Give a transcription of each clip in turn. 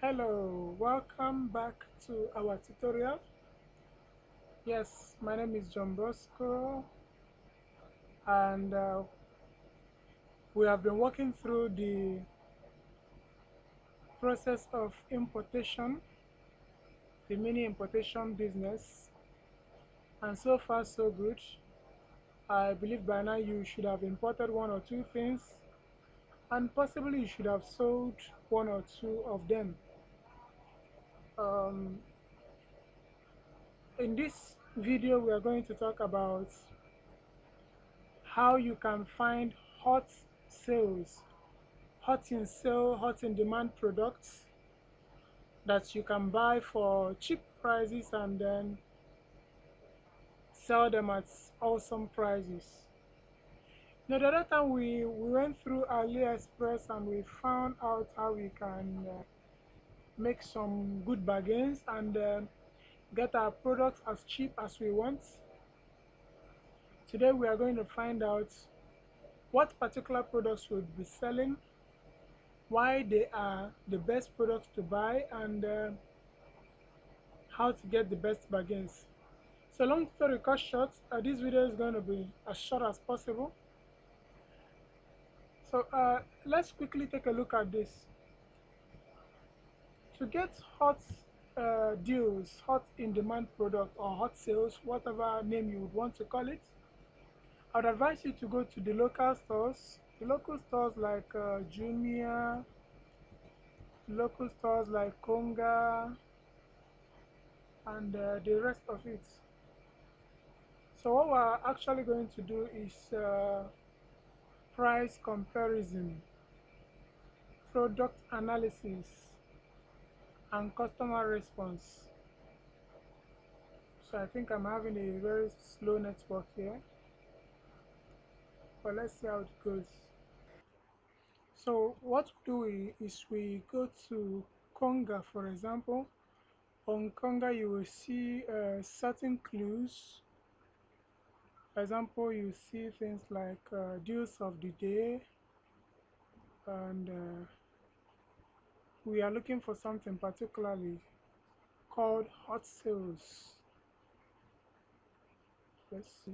Hello, welcome back to our tutorial. Yes, my name is John Bosco, and we have been working through the process of importation, the mini importation business, and so far so good. I believe by now you should have imported one or two things, and possibly you should have sold one or two of them. Um, in this video, we are going to talk about how you can find hot sales, hot in sale, hot in demand products that you can buy for cheap prices and then sell them at awesome prices. Now, the other time we went through AliExpress and we found out how we can make some good bargains and get our products as cheap as we want. Today we are going to find out what particular products we'll be selling, why they are the best products to buy, and how to get the best bargains. So long story cut short, this video is going to be as short as possible. So let's quickly take a look at this. To get hot deals, hot in demand product or hot sales, whatever name you would want to call it, I would advise you to go to the local stores. The local stores like Jumia, local stores like Konga, and the rest of it. So what we're actually going to do is price comparison, product analysis, and customer response. So I think I'm having a very slow network here, but let's see how it goes. So what we go to Konga, for example. On Konga you will see certain clues. For example, you see things like deals of the day, and we are looking for something particularly called hot sales. Let's see.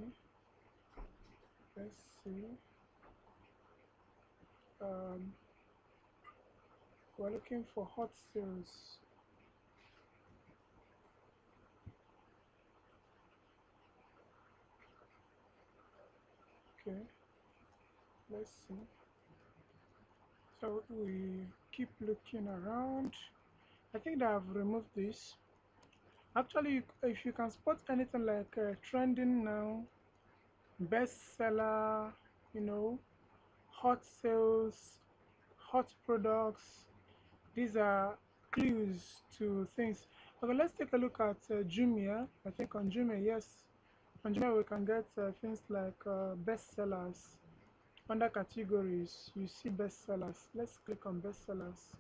Let's see. Um, we're looking for hot sales. Okay, let's see. So we keep looking around. I think that I've removed this. Actually, if you can spot anything like trending now, bestseller, you know, hot sales, hot products, these are clues to things. Okay, let's take a look at Jumia. I think on Jumia, yes, on Jumia we can get things like bestsellers. Under categories, you see bestsellers. Let's click on bestsellers.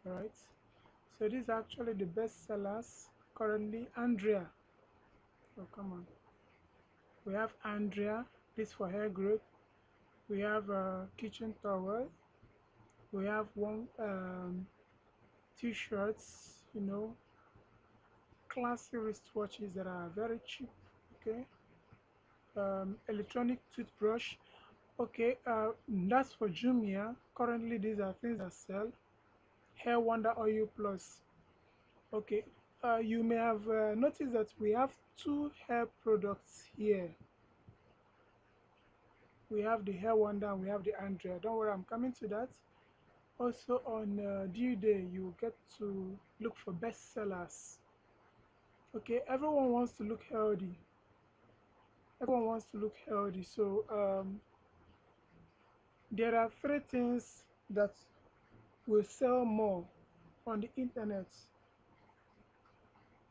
Right. So these are actually the bestsellers currently. Andrea. Oh, come on. We have Andrea. This for hair growth. We have kitchen towel. We have one t-shirts. You know, classy wristwatches that are very cheap. Okay. Electronic toothbrush. Okay. That's for Jumia. Currently, these are things that sell. Hair Wonder Oil Plus. Okay, you may have noticed that we have two hair products here. We have the Hair Wonder and we have the Andrea. Don't worry, I'm coming to that. Also on due day, you get to look for bestsellers. Okay, everyone wants to look healthy. Everyone wants to look healthy. So there are three things that will sell more on the internet.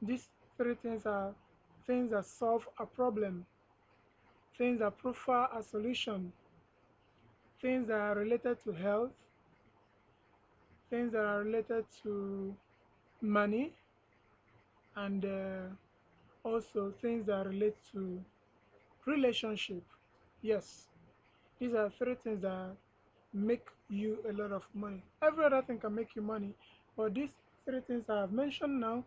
These three things are things that solve a problem, things that profile a solution, things that are related to health, things that are related to money, and also things that relate to relationship. Yes, these are three things that make you a lot of money. Every other thing can make you money, but these three things I have mentioned now,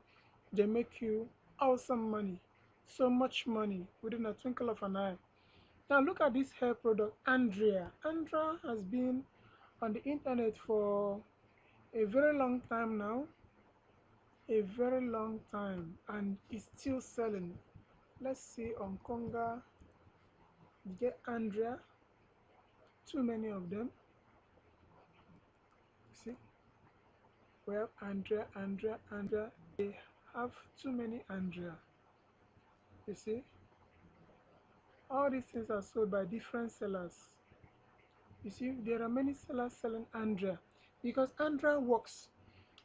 they make you awesome money, so much money within a twinkle of an eye. Now look at this hair product, Andrea. Andrea has been on the internet for a very long time now, a very long time, and is still selling. Let's see on Konga, you get Andrea, too many of them. See, we have Andrea, Andrea, Andrea. They have too many Andrea. You see, all these things are sold by different sellers. You see, there are many sellers selling Andrea because Andrea works,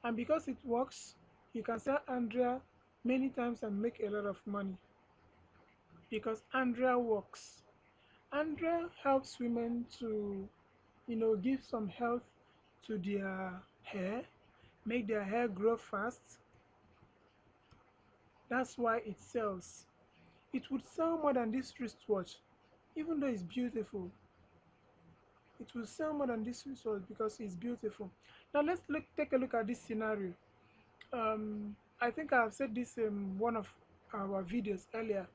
and because it works, you can sell Andrea many times and make a lot of money because Andrea works. Andrea helps women to, give some health to their hair, make their hair grow fast. That's why it sells. It would sell more than this wristwatch, even though it's beautiful. It will sell more than this wristwatch because it's beautiful. Now let's take a look at this scenario. I think I have said this in one of our videos earlier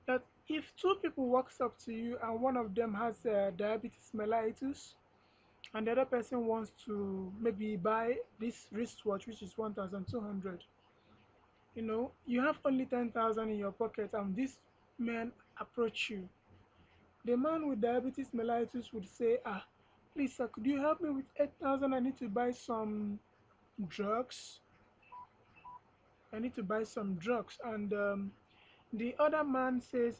that if two people walks up to you and one of them has diabetes mellitus and the other person wants to maybe buy this wristwatch which is 1200, you have only 10,000 in your pocket and this man approach you. The man with diabetes mellitus would say, please sir, could you help me with 8,000? I need to buy some drugs. I need to buy some drugs. And the other man says,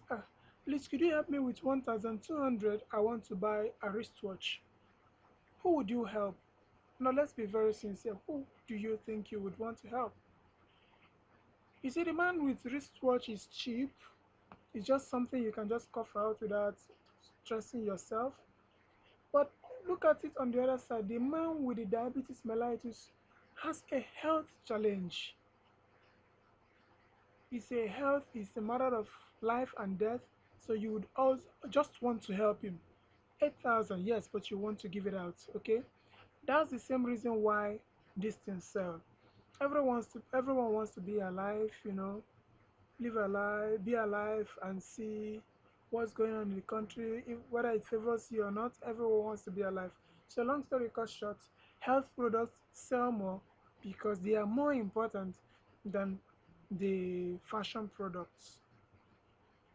please could you help me with 1,200? I want to buy a wristwatch. Who would you help? Now let's be very sincere. Who do you think you would want to help? You see, the man with wristwatch is cheap. It's just something you can just cough out without stressing yourself. But look at it on the other side. The man with the diabetes mellitus has a health challenge. It's a matter of life and death. So you would also just want to help him. 8,000, yes, but you want to give it out, okay? That's the same reason why these things sell. Everyone wants to be alive, live alive, be alive, and see what's going on in the country. Whether it favors you or not, everyone wants to be alive. So long story cut short, health products sell more because they are more important than the fashion products.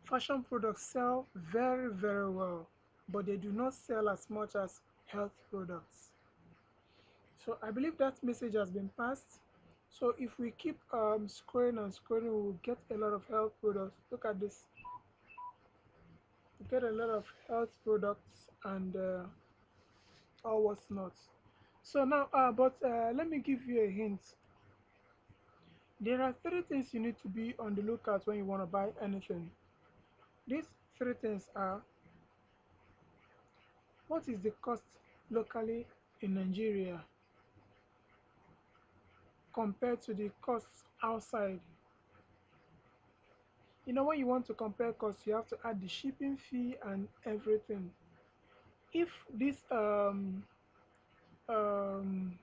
Fashion products sell very, very well, but they do not sell as much as health products. So I believe that message has been passed. So if we keep scrolling and scrolling, we'll get a lot of health products. Look at this. We get a lot of health products and all what's not. So now, let me give you a hint. There are three things you need to be on the lookout when you want to buy anything. These three things are: what is the cost locally in Nigeria compared to the costs outside? When you want to compare costs, you have to add the shipping fee and everything. If this um um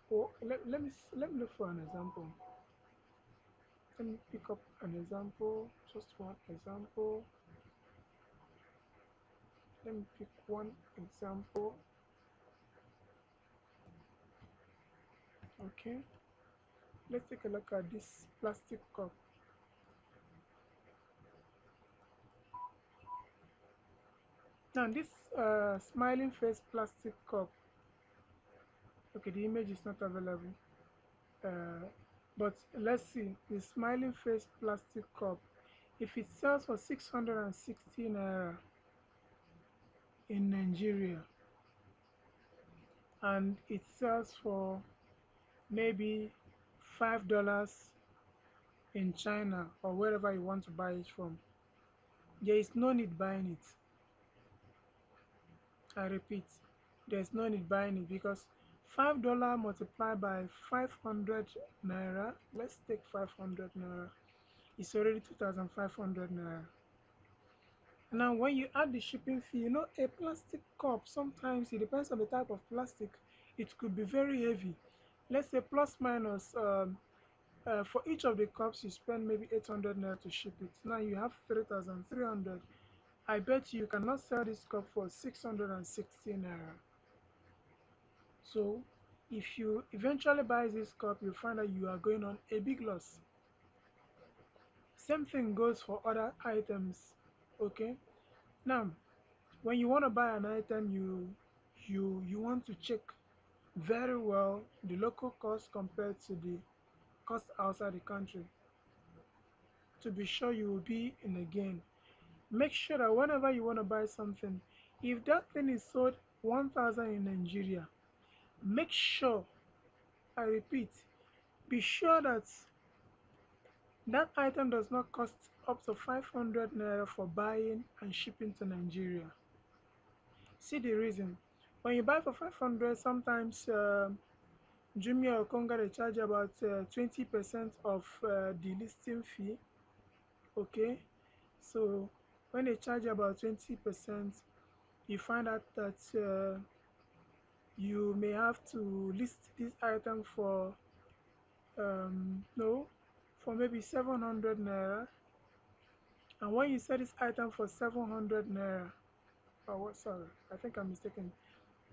let me look for an example. Let me pick up an example, just one example. Let me pick one example. Okay, let's take a look at this plastic cup. Now this smiling face plastic cup. Okay, the image is not available. Uh, but let's see the smiling face plastic cup. If it sells for 660 naira in Nigeria and it sells for maybe $5 in China or wherever you want to buy it from, there is no need buying it. I repeat, there's no need buying it because $5 multiplied by 500 naira, let's take 500 naira, it's already 2,500 naira. Now, when you add the shipping fee, you know, a plastic cup, sometimes it depends on the type of plastic, it could be very heavy. Let's say plus minus, for each of the cups, you spend maybe 800 naira to ship it. Now you have 3,300. I bet you cannot sell this cup for 660 naira. So, if you eventually buy this cup, you find that you are going on a big loss. Same thing goes for other items. Okay. Now, when you want to buy an item, you want to check very well the local cost compared to the cost outside the country to be sure you will be in a gain. Make sure that whenever you want to buy something, if that thing is sold 1,000 in Nigeria, make sure, I repeat, be sure that that item does not cost up to 500 naira for buying and shipping to Nigeria. See the reason. When you buy for 500, sometimes Jumia or Konga they charge about 20% of the listing fee. Okay, so when they charge about 20%, you find out that you may have to list this item for no, for maybe 700 naira. And when you sell this item for 700 naira, oh what, sorry, I think I'm mistaken.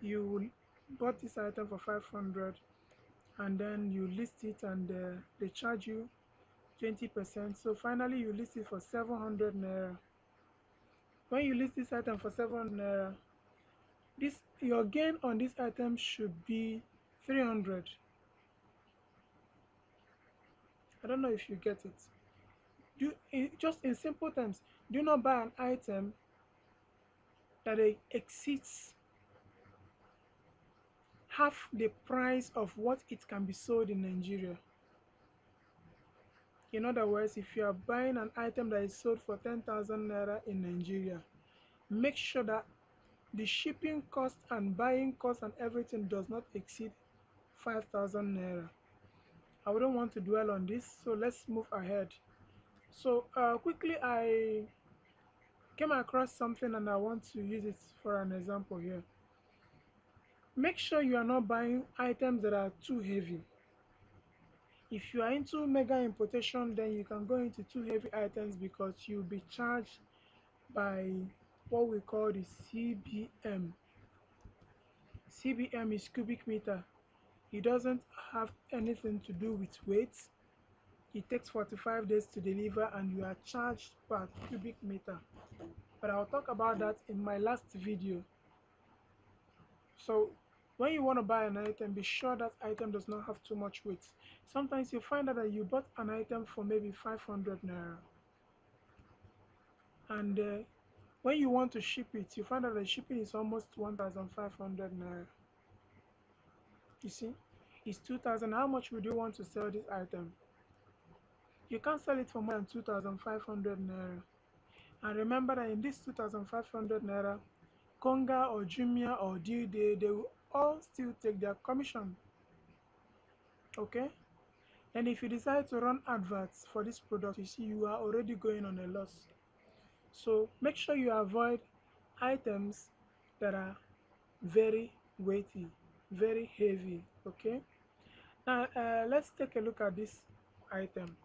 You bought this item for 500 and then you list it and they charge you 20%. So finally you list it for 700 naira. When you list this item for 700 naira, this your gain on this item should be 300. I don't know if you get it. Just in simple terms, do not buy an item that exceeds half the price of what it can be sold in Nigeria. In other words, if you are buying an item that is sold for 10,000 naira in Nigeria, make sure that the shipping cost and buying cost and everything does not exceed 5,000 naira. I wouldn't want to dwell on this, so let's move ahead. So quickly, I came across something and I want to use it for an example here. Make sure you are not buying items that are too heavy. If you are into mega importation, then you can go into too heavy items because you'll be charged by what we call the CBM. CBM is cubic meter. It doesn't have anything to do with weight. It takes 45 days to deliver and you are charged per cubic meter. But I'll talk about that in my last video. So when you want to buy an item, be sure that item does not have too much weight. Sometimes you find out that you bought an item for maybe 500 naira. And when you want to ship it, you find out the shipping is almost 1,500 naira. You see, it's 2,000. How much would you want to sell this item? You can't sell it for more than 2,500 naira. And remember that in this 2,500 naira, Konga or Jumia or D-Day, they will all still take their commission. Okay? And if you decide to run adverts for this product, you see you are already going on a loss. So make sure you avoid items that are very weighty, very heavy. Okay? Now let's take a look at this item.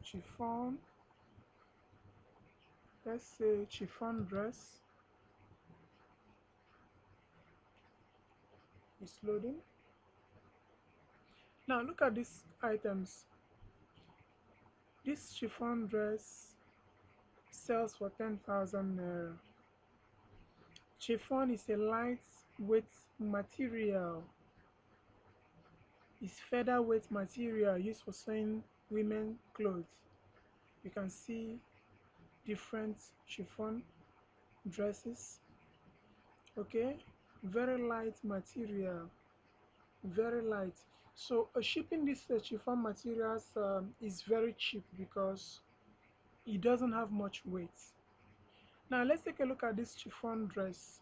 Chiffon, let's say chiffon dress is loading. Now look at these items. This chiffon dress sells for 10,000 naira. Chiffon is a lightweight material. It's featherweight material used for sewing women clothes. You can see different chiffon dresses. Okay, very light material, very light. So shipping this chiffon materials is very cheap because it doesn't have much weight. Now let's take a look at this chiffon dress.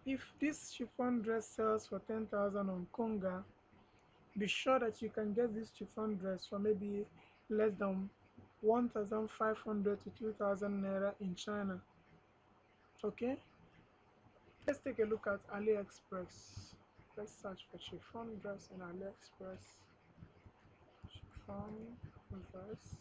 If this chiffon dress sells for 10,000 on Konga, be sure that you can get this chiffon dress for maybe less than 1,500 to 2,000 naira in China. Okay, let's take a look at AliExpress. Let's search for chiffon dress in AliExpress. Chiffon dress.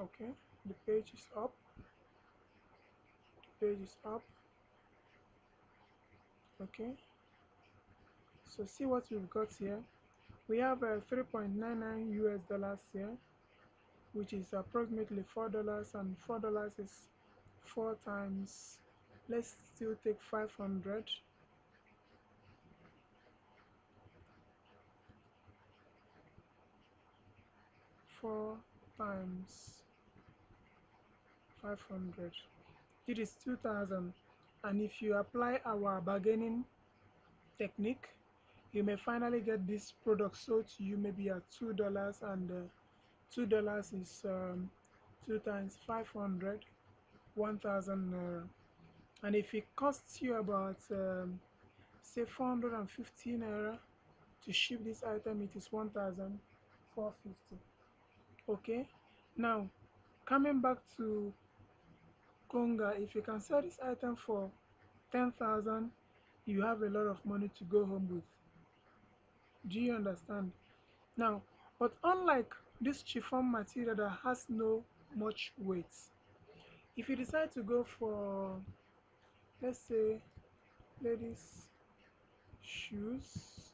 Okay, the page is up. The page is up. Okay, so see what we've got here. We have 3.99 US dollars here, which is approximately $4, and $4 is 4 times. Let's still take 500. 4 times 500. It is 2,000. And if you apply our bargaining technique, you may finally get this product sold to you maybe at $2, and $2 is 2 times 500, 1,000 naira. And if it costs you about say 450 naira to ship this item, it is 1,450. Okay, now coming back to Konga, if you can sell this item for 10,000, you have a lot of money to go home with. Do you understand? Now, but unlike this chiffon material that has no much weight, if you decide to go for, let's say, ladies' shoes,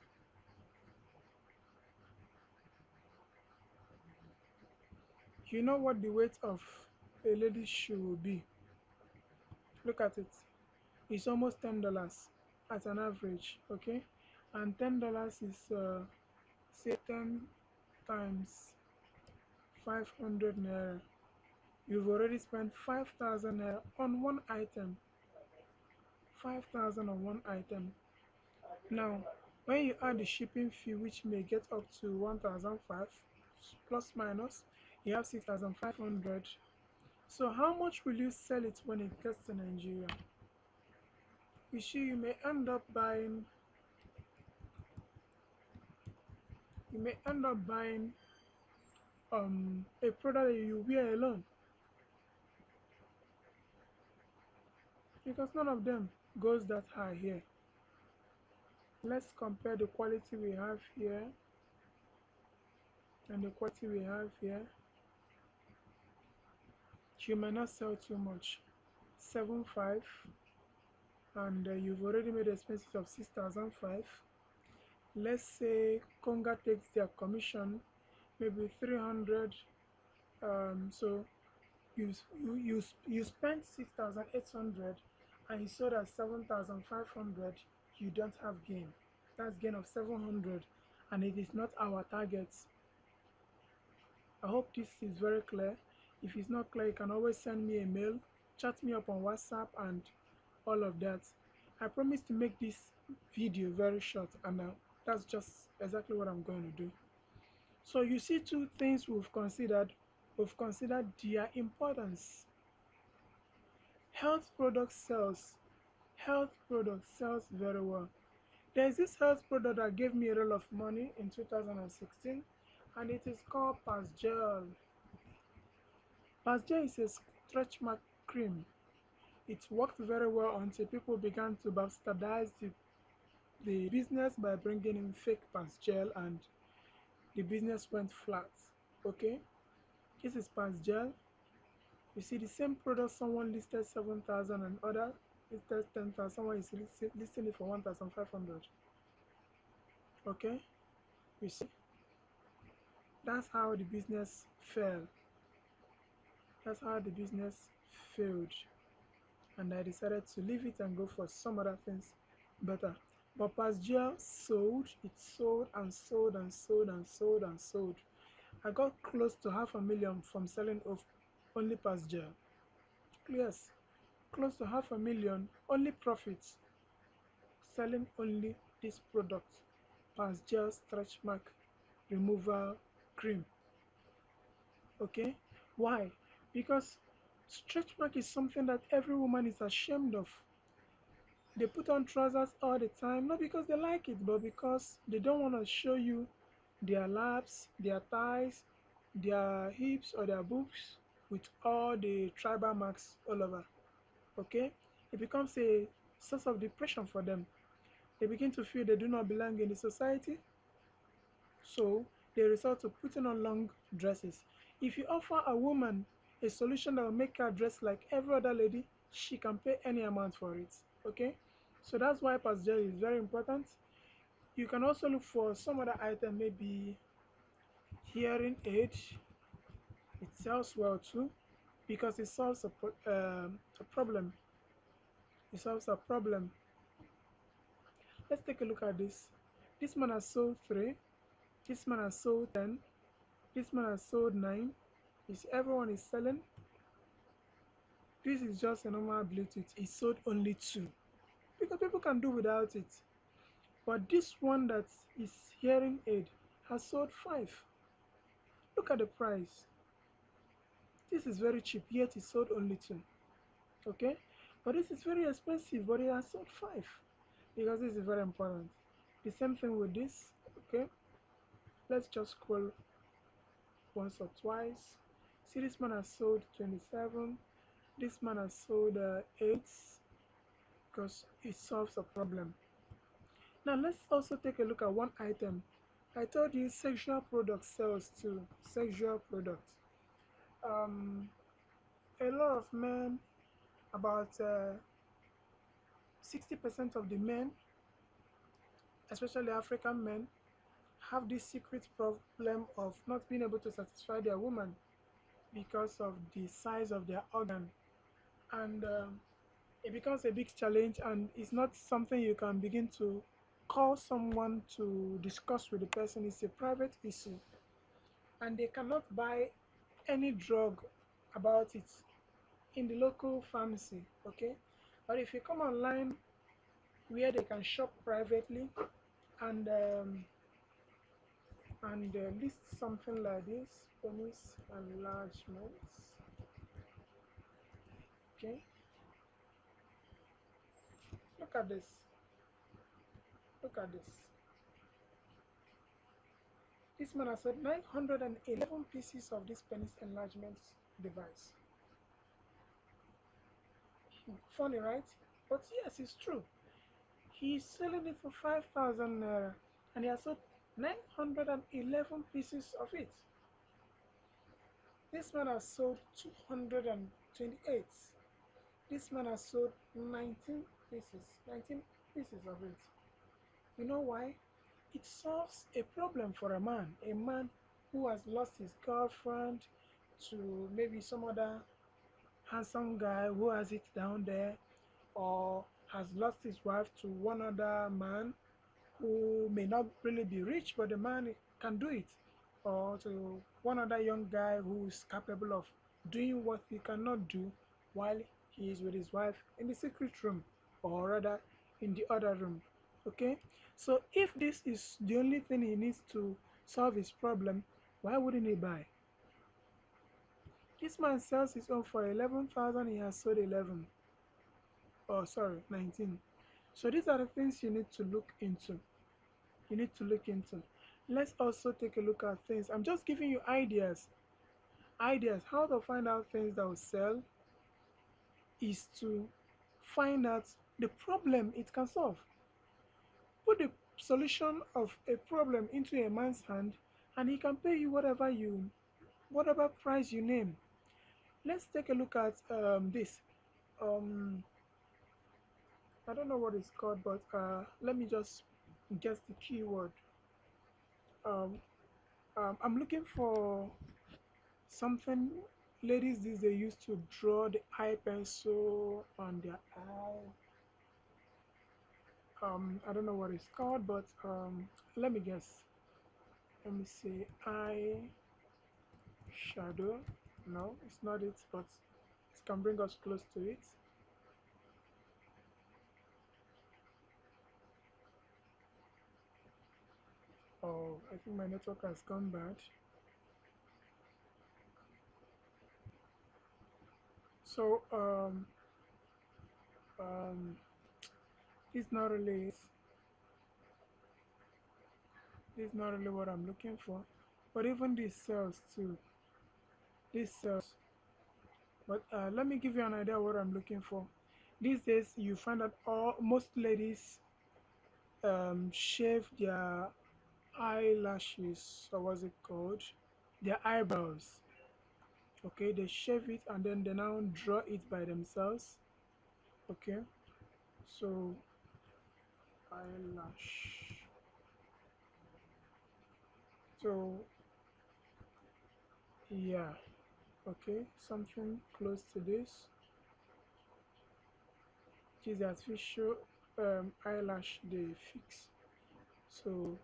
you know what the weight of a lady's shoe will be. Look at it. It's almost $10 at an average, okay? And $10 is say 10 times 500 naira. You've already spent 5,000 naira on one item. 5,000 on one item. Now, when you add the shipping fee, which may get up to 1,005 plus minus, you have 6,500. So how much will you sell it when it gets to Nigeria? You see, you may end up buying a product that you wear alone, because none of them goes that high here. Let's compare the quality we have here and the quality we have here. You may not sell too much. 7.5, and you've already made expenses of 6,005. Let's say Konga takes their commission, maybe 300. So you spent 6,800 and you sold at 7,500. You don't have gain. That's gain of 700, and it is not our target. I hope this is very clear. If it's not clear, you can always send me a mail, chat me up on WhatsApp, and all of that. I promise to make this video very short, and that's just exactly what I'm going to do. So you see two things we've considered. We've considered their importance. Health products sells. Health products sells very well. There's this health product that gave me a lot of money in 2016, and it is called Pasgel. Pasgel is a stretch mark cream. It worked very well until people began to bastardize the business by bringing in fake Pasgel, and the business went flat. Okay, this is Pasgel. You see the same product, someone listed 7,000 and other listed 10,000. Someone is listing it for 1,500. Okay, you see, that's how the business fell. That's how the business failed, and I decided to leave it and go for some other things better. But Pasgel sold, it sold and sold and sold and sold and sold. I got close to 500,000 from selling of only Pasgel. Yes, close to 500,000 only profits selling only this product, Pasgel stretch mark removal cream. Okay, why? Because stretch mark is something that every woman is ashamed of. They put on trousers all the time, not because they like it, but because they don't want to show you their laps, their thighs, their hips, or their boobs with all the tribal marks all over. Okay? It becomes a source of depression for them. They begin to feel they do not belong in the society, so they resort to putting on long dresses. If you offer a woman a solution that will make her dress like every other lady, she can pay any amount for it. Okay? So that's why pastel is very important. You can also look for some other item, maybe hearing aid. It sells well too because it solves a problem. It solves a problem. Let's take a look at this. This man has sold three. This man has sold 10. This man has sold 9. Is everyone is selling? This is just a normal Bluetooth. He sold only 2 because people can do without it. But this one that is hearing aid has sold 5. Look at the price. This is very cheap, yet he sold only 2. Okay, but this is very expensive, but he has sold 5 because this is very important. The same thing with this. Okay, let's just scroll once or twice. See, this man has sold 27. This man has sold 8 because it solves a problem. Now let's also take a look at one item. I told you sexual products sells too. Sexual products. Um, a lot of men, about 60% of the men, especially African men, have this secret problem of not being able to satisfy their woman because of the size of their organ. And it becomes a big challenge, and it's not something you can begin to call someone to discuss with the person. It's a private issue, and they cannot buy any drug about it in the local pharmacy. Okay, but if you come online where they can shop privately and list something like this: penis enlargements. Okay, look at this. Look at this. This man has sold 911 pieces of this penis enlargement device. Funny, right? But yes, it's true. He's selling it for 5,000 naira, and he has sold 911 pieces of it. This man has sold 228. This man has sold 19 pieces of it. You know why? It solves a problem for a man who has lost his girlfriend to maybe some other handsome guy who has it down there, or has lost his wife to one other man who may not really be rich, but the man can do it, or to one other young guy who is capable of doing what he cannot do while he is with his wife in the secret room, or rather in the other room. Okay, so if this is the only thing he needs to solve his problem, why wouldn't he buy? This man sells his own for 11,000. He has sold 11. Oh, sorry, 19. So these are the things you need to look into. You need to look into. Let's also take a look at things. I'm just giving you ideas. Ideas. How to find out things that will sell is to find out the problem it can solve. Put the solution of a problem into a man's hand, and he can pay you whatever price you name. Let's take a look at this. Um, I don't know what it's called, but let me just guess the keyword. Um, I'm looking for something ladies these days used to draw the eye pencil on their eye. I don't know what it's called, but let me guess. Let me see. Eye shadow. No, it's not it, but it can bring us close to it. Oh, I think my network has gone bad. So um, This not really this is not really what I'm looking for. But even these cells too, these cells. But let me give you an idea of what I'm looking for. These days, you find that most ladies shave their eyelashes, or what's it called? Their eyebrows. Okay, they shave it and then they now draw it by themselves. Okay, so eyelash. So yeah, okay, something close to this. It is the artificial eyelash they fix. So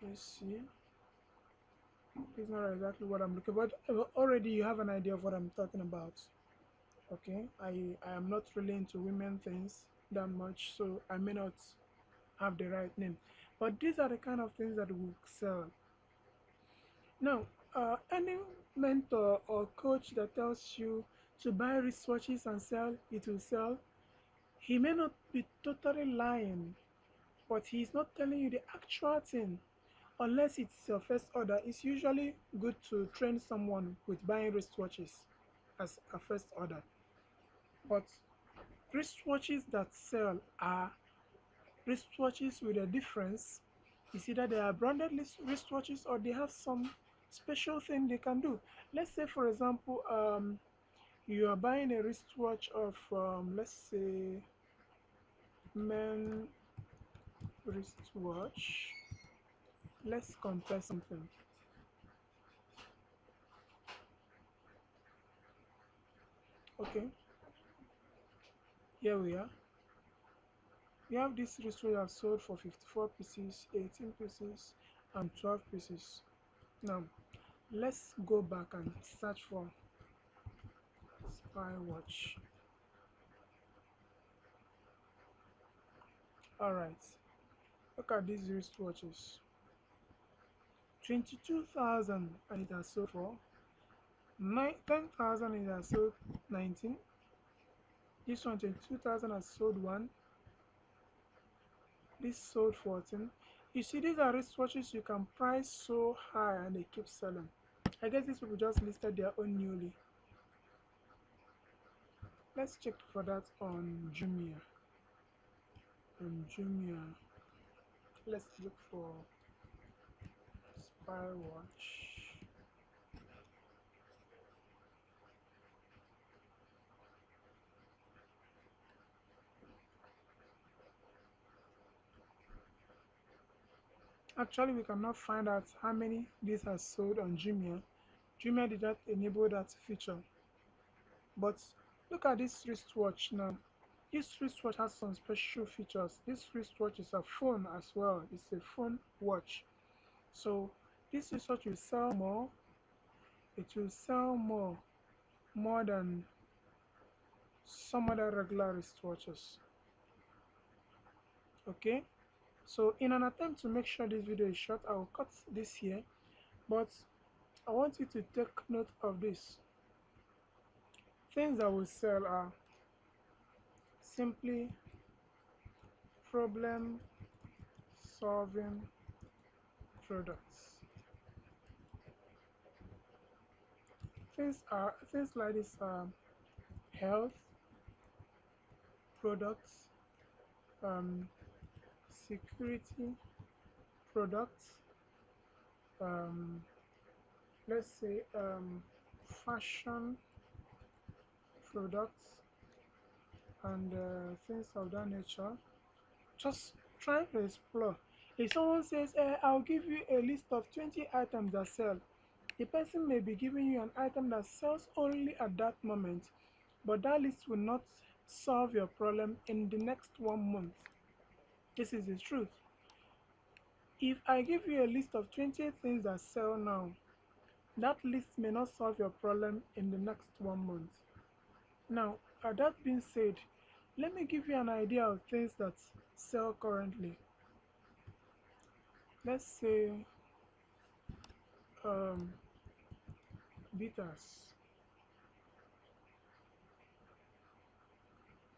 let's see. It's not exactly what I'm looking for, but already you have an idea of what I'm talking about. Okay, I am not really into women things that much, so I may not have the right name. But these are the kind of things that will sell. Now, any mentor or coach that tells you to buy wristwatches and sell, it will sell. He may not be totally lying, but he's not telling you the actual thing. Unless it's your first order, it's usually good to train someone with buying wristwatches as a first order. But wristwatches that sell are wristwatches with a difference. It's either they are branded wristwatches or they have some special thing they can do. Let's say, for example, you are buying a wristwatch of, let's say, men wristwatch. Let's compare something. Okay, here we are. We have this wristwatch that sold for 54 pieces, 18 pieces, and 12 pieces. Now, let's go back and search for spy watch. Alright, look at these wristwatches. 22,000 and it has sold for 10,000 it has sold 19. This one 22,000 has sold one. This sold 14. You see, these are wristwatches you can price so high and they keep selling. I guess these people just listed their own newly. Let's check for that on Jumia. On Jumia, let's look for spy watch. Actually, we cannot find out how many this has sold on Jumia. Jumia did not enable that feature. But look at this wristwatch now. This wristwatch has some special features. This wristwatch is a phone as well. It's a phone watch. So this wristwatch will sell more. It will sell more than some other regular wristwatches. Okay. So in an attempt to make sure this video is short, I will cut this here. But I want you to take note of this. Things that will sell are simply problem solving products. Things like this health products, um, security products, um, let's say fashion products, and things of that nature. Just try to explore. If someone says, I'll give you a list of 20 items that sell, the person may be giving you an item that sells only at that moment, but that list will not solve your problem in the next 1 month. This is the truth. If I give you a list of 20 things that sell now, that list may not solve your problem in the next 1 month. Now, that being said, let me give you an idea of things that sell currently. Let's say um, bitters.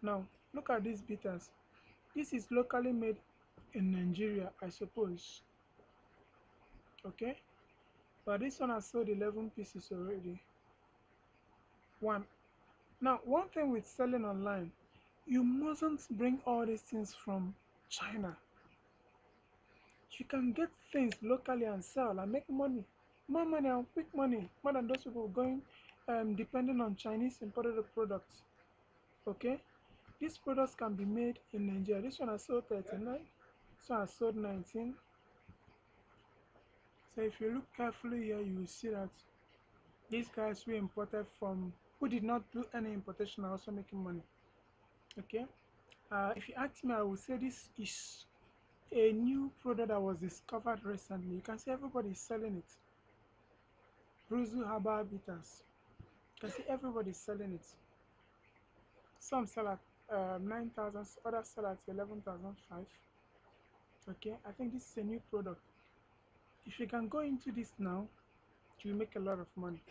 Now, Look at these bitters. This is locally made in Nigeria, I suppose. Okay, but this one has sold 11 pieces already. One. Now, one thing with selling online, you mustn't bring all these things from China. You can get things locally and sell and make money. More money and quick money. More than those people going depending on Chinese imported products. Okay? These products can be made in Nigeria. This one has sold 39. This one has sold 19. So if you look carefully here, you will see that these guys who imported from, who did not do any importation, are also making money. Okay? If you ask me, I would say this is a new product that was discovered recently. You can see everybody is selling it. Bruzu Herbal Bitters. You can see everybody is selling it. Some sell at 9,000, others sell at 11,500. Okay, I think this is a new product. If you can go into this now, you will make a lot of money.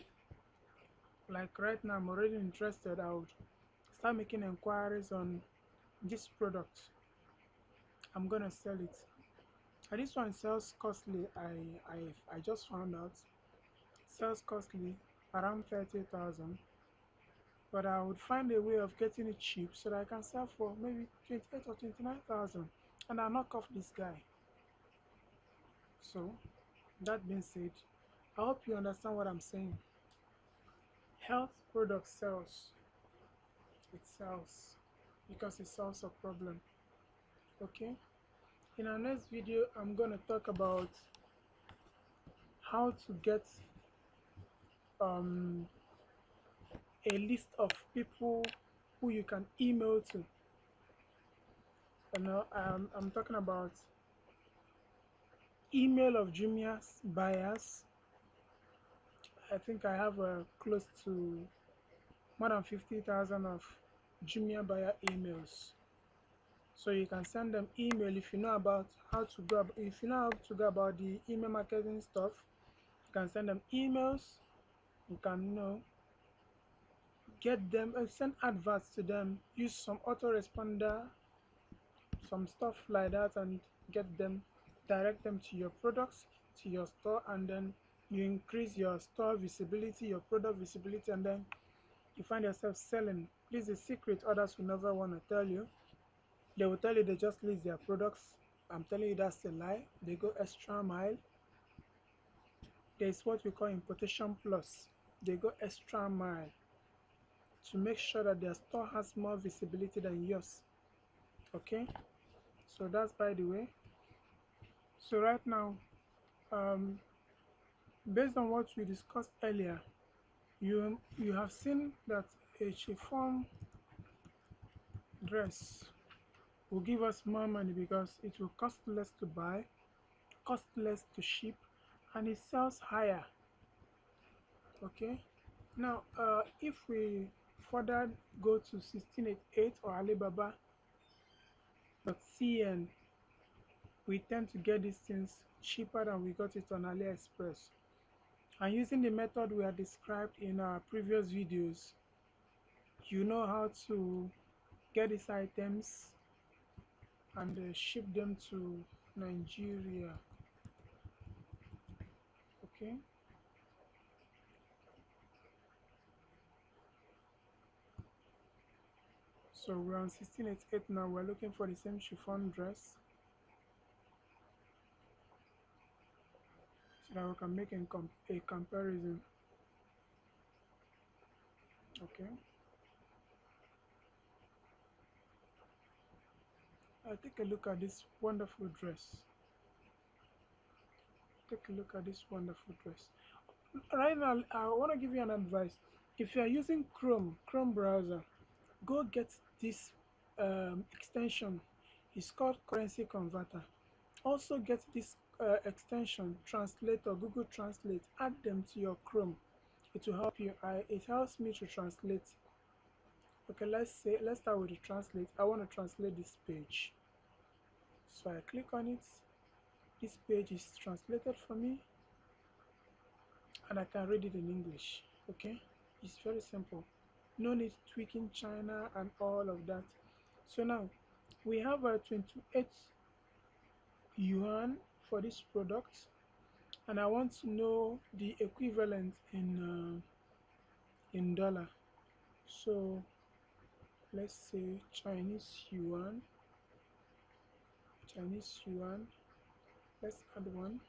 Like right now, I'm already interested. I would start making inquiries on this product. I'm gonna sell it. And this one sells costly. I just found out sells costly around 30,000. But I would find a way of getting it cheap so that I can sell for maybe 28 or 29,000, and I'll knock off this guy. So that being said, I hope you understand what I'm saying. Health product sells. It sells because it solves a problem. Okay. In our next video, I'm gonna talk about how to get um, a list of people who you can email to. I'm talking about email of Jumia's buyers. I think I have close to more than 50,000 of Jumia buyer emails. So you can send them email if you know about how to go. If you know how to go about the email marketing stuff, you can send them emails. You can get them and send adverts to them. Use some autoresponder, some stuff like that, and get them. Direct them to your products, to your store, and then you increase your store visibility, your product visibility, and then you find yourself selling. This is a secret others will never want to tell you. They will tell you they just list their products. I'm telling you that's a lie. They go extra mile. There's what we call importation plus. They go extra mile to make sure that their store has more visibility than yours. Okay, so that's by the way. So right now, um, based on what we discussed earlier, you have seen that a chiffon dress will give us more money because it will cost less to buy, cost less to ship, and it sells higher. Okay, now if we further go to 1688 or Alibaba.cn, we tend to get these things cheaper than we got it on AliExpress. And using the method we have described in our previous videos, you know how to get these items and ship them to Nigeria. Okay, so we're on 1688 now. We're looking for the same chiffon dress so that we can make a comparison. Okay, take a look at this wonderful dress. Take a look at this wonderful dress. Right now, I want to give you an advice. If you are using Chrome browser, go get this extension. It's called Currency Converter. Also get this extension, Translator, Google Translate. Add them to your Chrome. It will help you. It helps me to translate. Okay, let's start with the translate. I want to translate this page. So I click on it. This page is translated for me, and I can read it in English. Okay, it's very simple. No need tweaking China and all of that. So now we have a 28 yuan for this product, and I want to know the equivalent in dollar. So let's say Chinese yuan. Let's add one.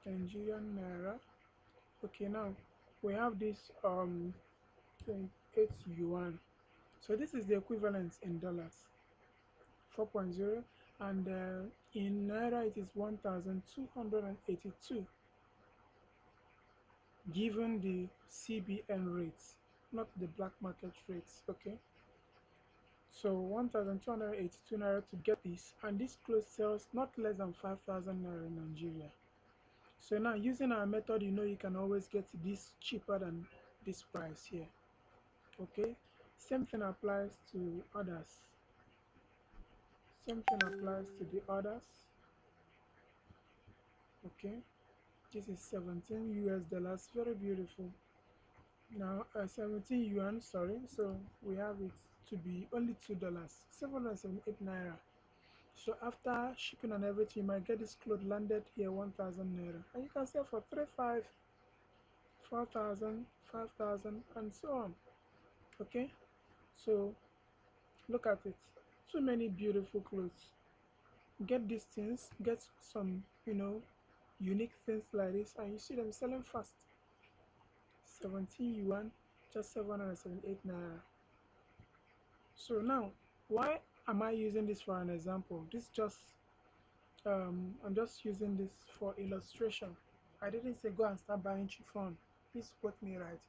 Nigerian naira. Okay, now we have this 28 yuan. So this is the equivalent in dollars, 4.0, and in naira it is 1,282, given the CBN rates, not the black market rates. Okay, so 1,282 naira to get this, and this clothes sells not less than 5,000 naira in Nigeria. So now using our method, you can always get this cheaper than this price here. Okay, same thing applies to others. Same thing applies to the others. Okay, this is 17 US dollars, very beautiful. Now 17 yuan, sorry, so we have it to be only $2, 778 naira. So after shipping and everything, you might get this cloth landed here 1,000 naira, and you can sell for 3,500, 4,000, 5,000, and so on. Okay, so look at it, too many beautiful clothes. Get these things, get some unique things like this, and you see them selling fast. 17 yuan, just 778 naira. So now, why am I using this for an example? I'm just using this for illustration. I didn't say go and start buying chiffon. Please quote me right.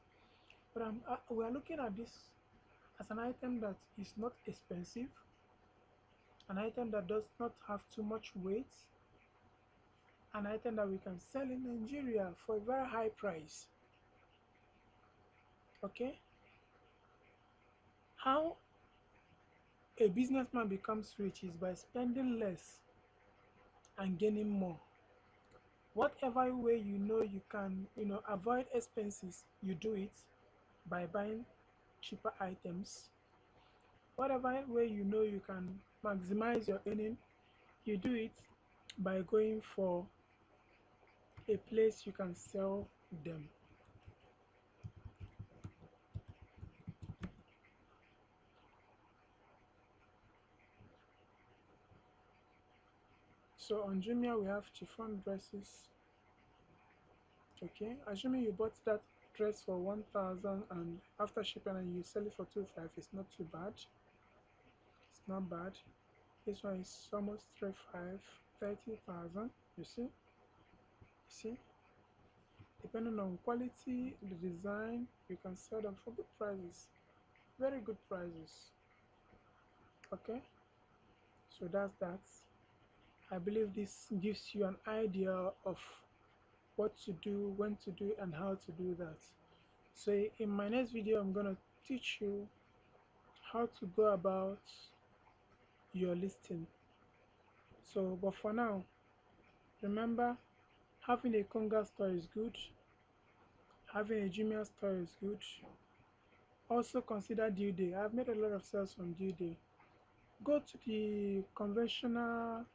But we are looking at this as an item that is not expensive, an item that does not have too much weight, an item that we can sell in Nigeria for a very high price. Okay? How a businessman becomes rich is by spending less and gaining more. Whatever way you can avoid expenses, you do it by buying cheaper items. Whatever way you can maximize your earning, you do it by going for a place you can sell them. So on Jumia we have chiffon dresses. Okay, assuming you bought that dress for 1,000 and after shipping and you sell it for 2,500, it's not too bad. It's not bad. This one is almost 3,500, 30,000. You see, depending on quality, the design, you can sell them for good prices, very good prices. Okay, so that's that. I believe this gives you an idea of what to do, when to do, and how to do that. So in my next video, I'm gonna teach you how to go about your listing. So, but for now, remember, having a Konga store is good, having a Jumia store is good. Also consider due day. I've made a lot of sales from due day. Go to the conventional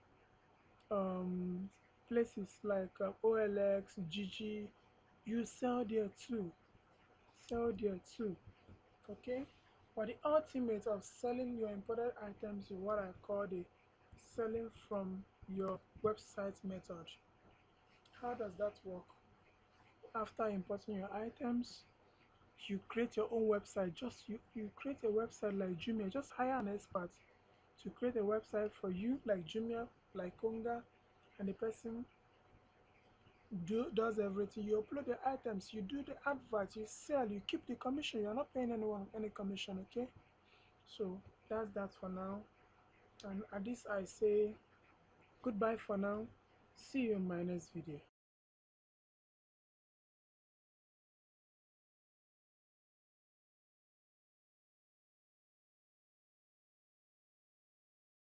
um, places like OLX, GG. You sell there too. Sell there too. Okay. But the ultimate of selling your imported items is what I call the selling from your website method. How does that work? After importing your items, you create your own website. Just you create a website like Jumia. Just hire an expert to create a website for you like Jumia, like Konga, and the person does everything. You upload the items, you do the advert, you sell, you keep the commission. You're not paying anyone any commission, okay? So that's that for now. And at this I say goodbye for now. See you in my next video.